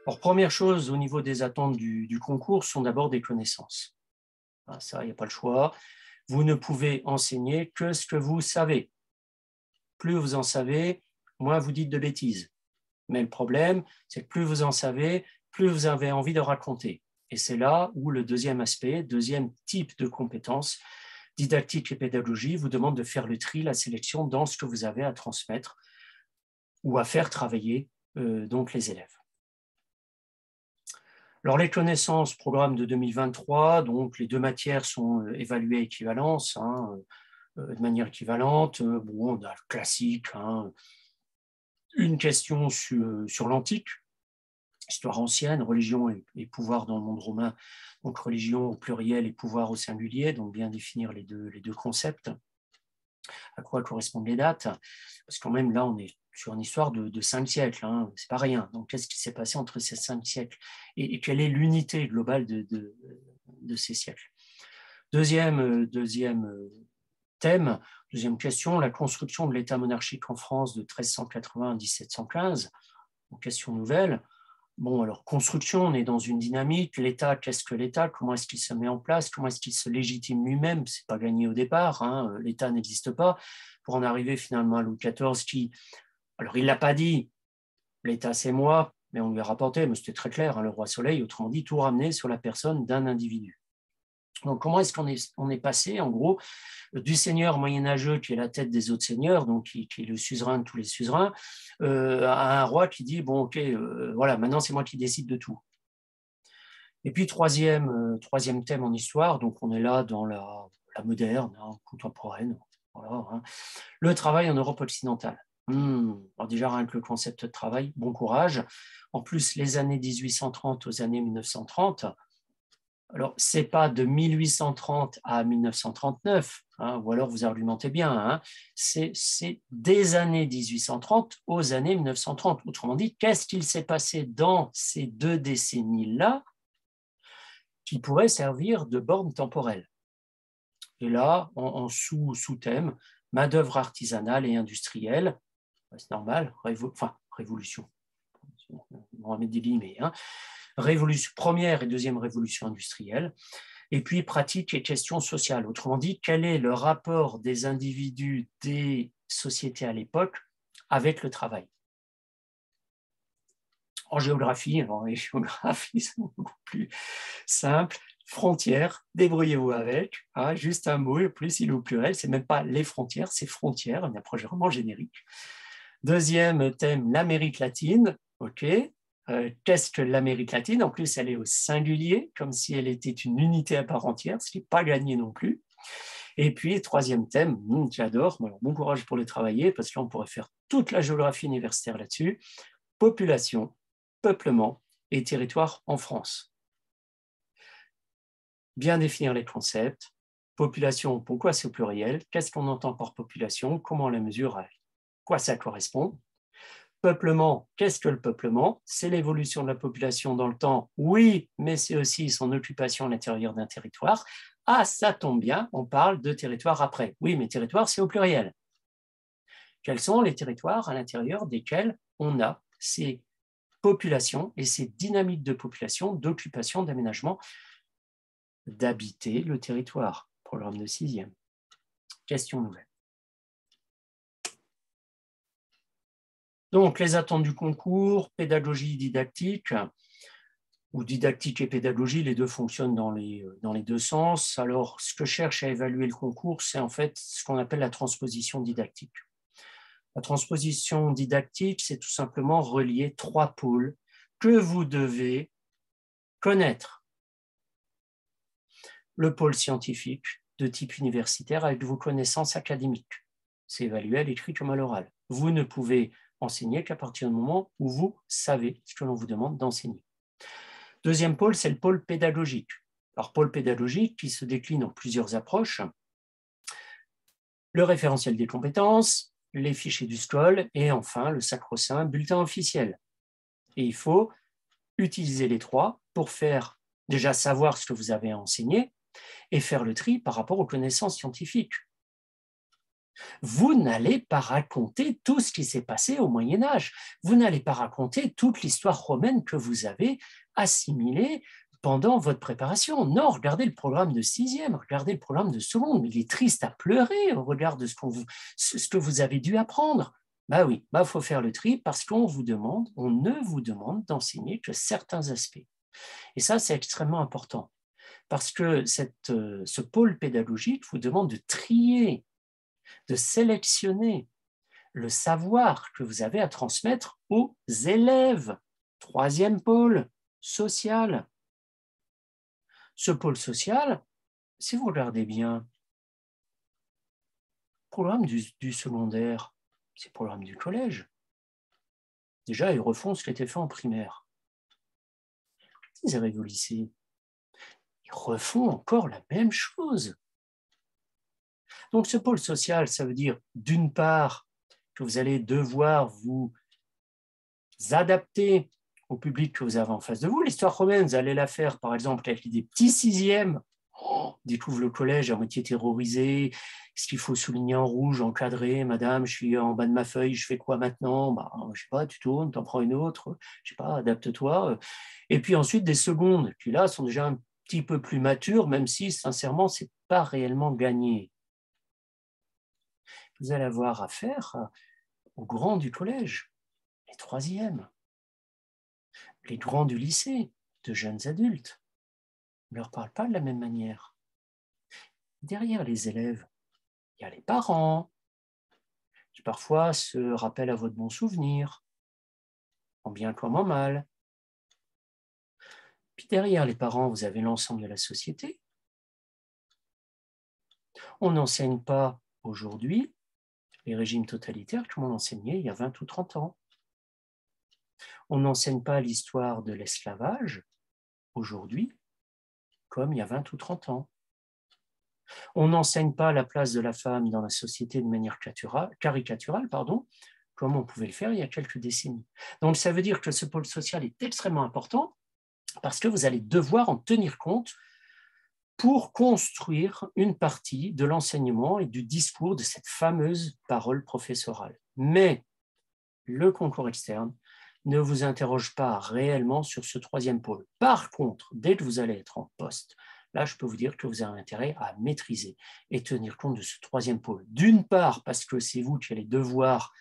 Alors, première chose, au niveau des attentes du concours, sont d'abord des connaissances. Ah, ça, il n'y a pas le choix. Vous ne pouvez enseigner que ce que vous savez. Plus vous en savez, moins vous dites de bêtises. Mais le problème, c'est que plus vous en savez, plus vous avez envie de raconter. Et c'est là où le deuxième aspect, deuxième type de compétence, didactique et pédagogie, vous demande de faire le tri, la sélection dans ce que vous avez à transmettre ou à faire travailler donc les élèves. Alors, les connaissances, programme de 2023, donc les deux matières sont évaluées à équivalence, de manière équivalente. Bon, on a le classique, une question sur l'antique, histoire ancienne, religion et pouvoir dans le monde romain, donc religion au pluriel et pouvoir au singulier, donc bien définir les deux concepts, à quoi correspondent les dates, parce que quand même là on est sur une histoire de 5 siècles, c'est pas rien. Donc qu'est-ce qui s'est passé entre ces 5 siècles et quelle est l'unité globale de ces siècles? Deuxième thème, deuxième question, la construction de l'État monarchique en France de 1380 à 1715, donc question nouvelle. Bon, alors, construction, on est dans une dynamique. L'État, qu'est-ce que l'État? Comment est-ce qu'il se met en place? Comment est-ce qu'il se légitime lui-même? Ce n'est pas gagné au départ. L'État n'existe pas. Pour en arriver finalement à Louis XIV qui, alors il ne l'a pas dit, l'État c'est moi, mais on lui a rapporté, mais c'était très clair, le roi Soleil, autrement dit, tout ramené sur la personne d'un individu. Donc, comment est-ce qu'on est passé, en gros, du seigneur moyenâgeux qui est la tête des autres seigneurs, donc qui est le suzerain de tous les suzerains, à un roi qui dit, bon, ok, voilà, maintenant c'est moi qui décide de tout. Et puis, troisième thème en histoire, donc on est là dans la moderne, contemporaine, voilà, le travail en Europe occidentale. Alors déjà, rien que le concept de travail, bon courage. En plus, les années 1830 aux années 1930, alors, ce n'est pas de 1830 à 1939, ou alors vous argumentez bien, c'est des années 1830 aux années 1930. Autrement dit, qu'est-ce qu'il s'est passé dans ces 2 décennies-là qui pourrait servir de borne temporelle? Et là, en sous-thème, main-d'œuvre artisanale et industrielle, c'est normal, révolution, on va mettre des guillemets, première et deuxième révolution industrielle, et puis pratique et questions sociales. Autrement dit, quel est le rapport des individus, des sociétés à l'époque avec le travail? En géographie, les géographies sont beaucoup plus simples. Frontières, débrouillez-vous avec, juste un mot, plus il est au pluriel, c'est même pas les frontières, c'est frontières, une approche vraiment générique. Deuxième thème, l'Amérique latine, ok. Qu'est-ce que l'Amérique latine? En plus, elle est au singulier, comme si elle était une unité à part entière, ce qui n'est pas gagné non plus. Et puis, troisième thème, j'adore, bon courage pour le travailler, parce que là, on pourrait faire toute la géographie universitaire là-dessus, population, peuplement et territoire en France. Bien définir les concepts, population, pourquoi c'est au pluriel, qu'est-ce qu'on entend par population, comment on la mesure, à quoi ça correspond. Peuplement, qu'est-ce que le peuplement? C'est l'évolution de la population dans le temps, oui, mais c'est aussi son occupation à l'intérieur d'un territoire. Ah, ça tombe bien, on parle de territoire après. Oui, mais territoire, c'est au pluriel. Quels sont les territoires à l'intérieur desquels on a ces populations et ces dynamiques de population, d'occupation, d'aménagement, d'habiter le territoire? Programme de 6e. Question nouvelle. Donc, les attentes du concours, pédagogie didactique, ou didactique et pédagogie, les deux fonctionnent dans les deux sens. Alors, ce que cherche à évaluer le concours, c'est en fait ce qu'on appelle la transposition didactique. La transposition didactique, c'est tout simplement relier 3 pôles que vous devez connaître. Le pôle scientifique de type universitaire avec vos connaissances académiques. C'est évalué à l'écrit comme à l'oral. Vous ne pouvez enseigner qu'à partir du moment où vous savez ce que l'on vous demande d'enseigner. Deuxième pôle, c'est le pôle pédagogique. Alors, pôle pédagogique qui se décline en plusieurs approches. Le référentiel des compétences, les fichiers du SCOL et enfin le sacro-saint bulletin officiel. Et il faut utiliser les 3 pour faire déjà savoir ce que vous avez enseigné et faire le tri par rapport aux connaissances scientifiques. Vous n'allez pas raconter tout ce qui s'est passé au Moyen-Âge. Vous n'allez pas raconter toute l'histoire romaine que vous avez assimilée pendant votre préparation. Non, regardez le programme de sixième, regardez le programme de seconde. Il est triste à pleurer au regard de ce que vous avez dû apprendre. Bah oui, bah faut faire le tri parce qu'on ne vous demande d'enseigner que certains aspects. Et ça, c'est extrêmement important parce que ce pôle pédagogique vous demande de trier, de sélectionner le savoir que vous avez à transmettre aux élèves. Troisième pôle, social. Ce pôle social, si vous regardez bien, le programme du secondaire, c'est le programme du collège. Déjà, ils refont ce qui était fait en primaire. Ils arrivent au lycée, ils refont encore la même chose. Donc, ce pôle social, ça veut dire, d'une part, que vous allez devoir vous adapter au public que vous avez en face de vous. L'histoire romaine, vous allez la faire, par exemple, avec des petits sixièmes. Découvre le collège à moitié terrorisé. Ce qu'il faut souligner en rouge, encadré. Madame, je suis en bas de ma feuille, je fais quoi maintenant? Bah, je sais pas, tu tournes, tu en prends une autre. Je sais pas, adapte-toi. Et puis ensuite, des secondes, qui là sont déjà un petit peu plus matures, même si, sincèrement, c'est pas réellement gagné. Vous allez avoir affaire aux grands du collège, les troisièmes, les grands du lycée, de jeunes adultes. On ne leur parle pas de la même manière. Derrière les élèves, il y a les parents qui parfois se rappellent à votre bon souvenir, en bien comme en mal. Puis derrière les parents, vous avez l'ensemble de la société. On n'enseigne pas aujourd'hui les régimes totalitaires comme on enseignait il y a 20 ou 30 ans. On n'enseigne pas l'histoire de l'esclavage aujourd'hui comme il y a 20 ou 30 ans. On n'enseigne pas la place de la femme dans la société de manière caricaturale, comme on pouvait le faire il y a quelques décennies. Donc ça veut dire que ce pôle social est extrêmement important parce que vous allez devoir en tenir compte pour construire une partie de l'enseignement et du discours de cette fameuse parole professorale. Mais le concours externe ne vous interroge pas réellement sur ce troisième pôle. Par contre, dès que vous allez être en poste, là, je peux vous dire que vous avez intérêt à maîtriser et tenir compte de ce troisième pôle. D'une part, parce que c'est vous qui allez devoir,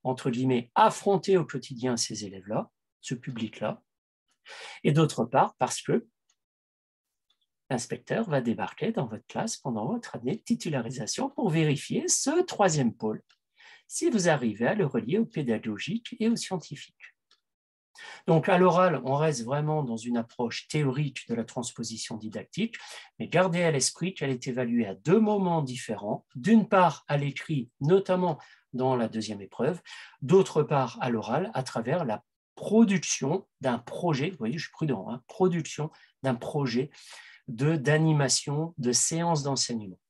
entre guillemets, affronter au quotidien ces élèves-là, ce public-là, et d'autre part, parce que l'inspecteur va débarquer dans votre classe pendant votre année de titularisation pour vérifier ce troisième pôle, si vous arrivez à le relier au pédagogique et au scientifique. Donc, à l'oral, on reste vraiment dans une approche théorique de la transposition didactique, mais gardez à l'esprit qu'elle est évaluée à deux moments différents, d'une part à l'écrit, notamment dans la deuxième épreuve, d'autre part à l'oral, à travers la production d'un projet, vous voyez, je suis prudent, hein, production d'un projet d'animation, de séance d'enseignement.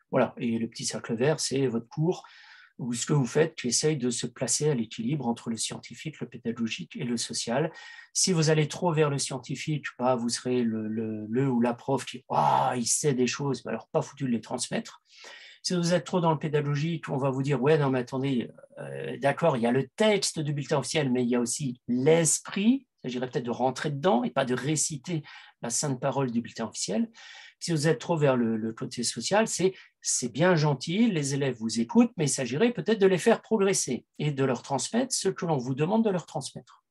Voilà, et le petit cercle vert, c'est votre cours ou ce que vous faites qui essaye de se placer à l'équilibre entre le scientifique, le pédagogique et le social. Si vous allez trop vers le scientifique, bah, vous serez le ou la prof qui il sait des choses, bah, alors pas foutu de les transmettre. Si vous êtes trop dans le pédagogique, on va vous dire ouais, non, mais attendez, d'accord, il y a le texte du bulletin officiel, mais il y a aussi l'esprit. Il s'agirait peut-être de rentrer dedans et pas de réciter la sainte parole du bulletin officiel. Si vous êtes trop vers le côté social, c'est bien gentil, les élèves vous écoutent, mais il s'agirait peut-être de les faire progresser et de leur transmettre ce que l'on vous demande de leur transmettre.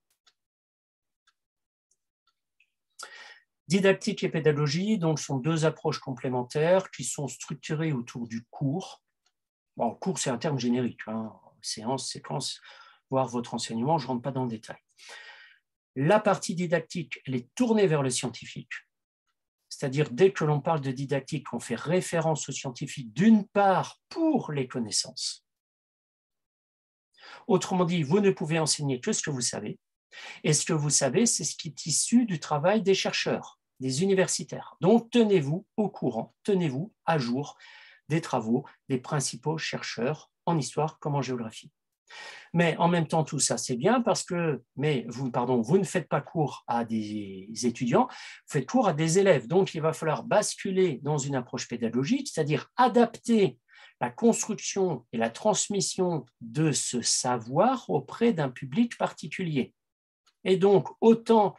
Didactique et pédagogie donc, sont deux approches complémentaires qui sont structurées autour du cours. Bon, cours, c'est un terme générique, hein, séance, séquence, voire votre enseignement, je ne rentre pas dans le détail. La partie didactique, elle est tournée vers le scientifique. C'est-à-dire, dès que l'on parle de didactique, on fait référence au scientifique, d'une part, pour les connaissances. Autrement dit, vous ne pouvez enseigner que ce que vous savez. Et ce que vous savez, c'est ce qui est issu du travail des chercheurs, des universitaires. Donc, tenez-vous au courant, tenez-vous à jour des travaux des principaux chercheurs en histoire comme en géographie. Mais en même temps, tout ça, c'est bien parce que, vous ne faites pas cours à des étudiants, vous faites cours à des élèves. Donc, il va falloir basculer dans une approche pédagogique, c'est-à-dire adapter la construction et la transmission de ce savoir auprès d'un public particulier. Et donc, autant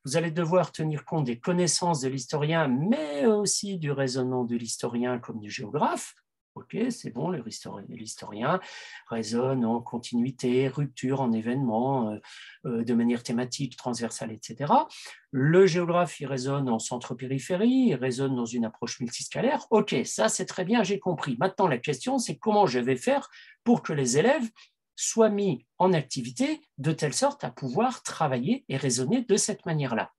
vous allez devoir tenir compte des connaissances de l'historien, mais aussi du raisonnement de l'historien comme du géographe. Ok, c'est bon, l'historien raisonne en continuité, rupture, en événement, de manière thématique, transversale, etc. Le géographe, il raisonne en centre-périphérie, il raisonne dans une approche multiscalaire. Ok, ça c'est très bien, j'ai compris. Maintenant, la question, c'est comment je vais faire pour que les élèves soient mis en activité de telle sorte à pouvoir travailler et raisonner de cette manière-là.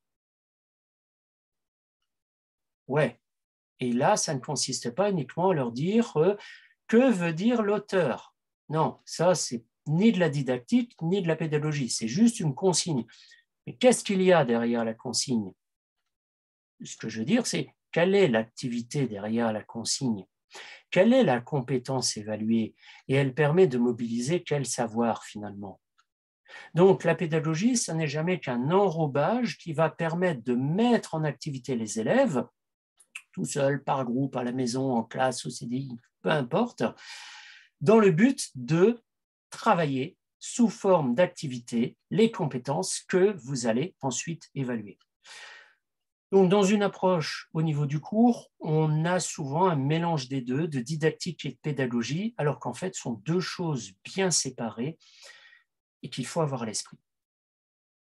Ouais. Et là, ça ne consiste pas uniquement à leur dire que veut dire l'auteur. Non, ça, c'est ni de la didactique, ni de la pédagogie. C'est juste une consigne. Mais qu'est-ce qu'il y a derrière la consigne? Ce que je veux dire, c'est quelle est l'activité derrière la consigne? Quelle est la compétence évaluée? Et elle permet de mobiliser quel savoir finalement? Donc, la pédagogie, ce n'est jamais qu'un enrobage qui va permettre de mettre en activité les élèves, tout seul, par groupe, à la maison, en classe, au CDI, peu importe, dans le but de travailler sous forme d'activité les compétences que vous allez ensuite évaluer. Donc, dans une approche au niveau du cours, on a souvent un mélange des deux, de didactique et de pédagogie, alors qu'en fait, ce sont deux choses bien séparées et qu'il faut avoir à l'esprit.